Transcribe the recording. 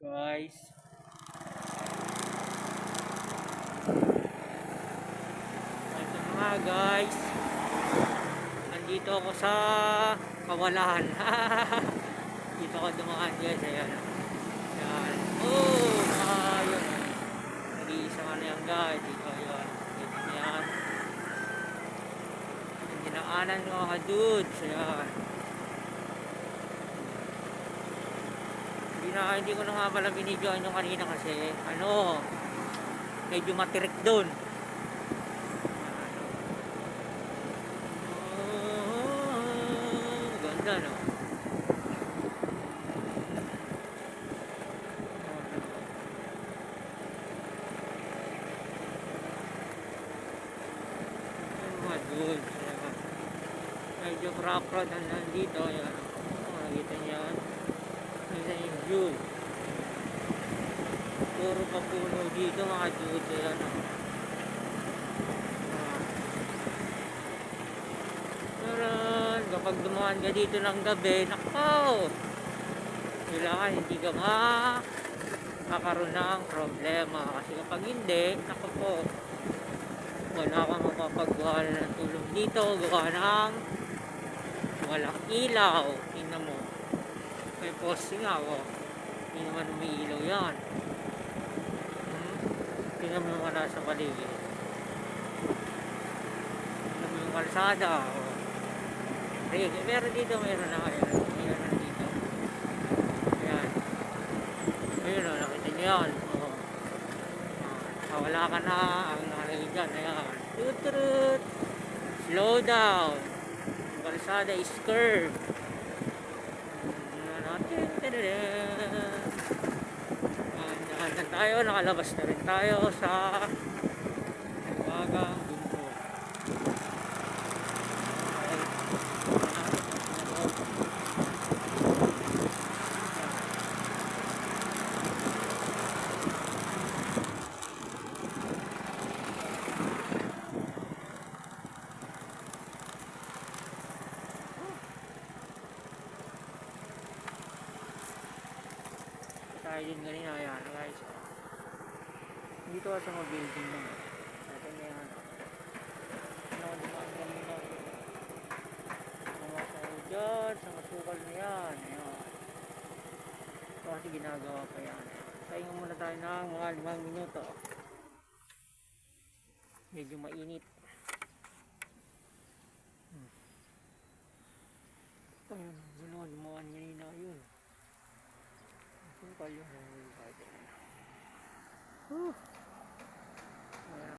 Guys, ito na nga guys, nandito ako sa kawalan. Dito ako dumaan guys, ayan. Ayan. Oh, ayun. Nag-iisa nga na yan guys, dito ayan. Dito na yan. Yung dinaanan ko mga dudes, ayan. Hindi ko na nga pala binidyoan yung kanina kasi medyo matirik doon. Ganda no. Mga dudes, medyo crowd nandito, ayan. Nakikita niyo yan. Isa yung view. Puro pa puno dito mga dudes. Ayan o. Meron. Kapag dumaan ka dito ng gabi, nakaw! Kailangan hindi ka makakaroon ng problema. Kasi kapag hindi, nako po, wala kang mapapagawa ng tulong dito. Gawa ng walang ilaw. Tingnan mo. May poste nga o. Hindi naman umiilaw yan. Tingnan mo yung nasa paligid. Tingnan mo yung kalsada o. Meron dito, meron na kayo. Meron na dito. Ayan. Ayun o, nakita nyo yan. O. Wala ka na. Ang nakalagay dyan. Ayan. Tutut. Slow down. Yung kalsada is curved. Nandun tayo, nakalabas na rin tayo sa Bagang Bundok. Tayo din ganyan, ayan guys. Dito sa mga building na ito na yan. Dumaan ganito. Mga tayo dyan sa masukal na yan. Ayan. Ito kasi ginagawa pa yan. Tayo muna tayo ng mga 5 minuto. Medyo mainit. Ito yun. Dumaan ganyan na yun. Ito kayo.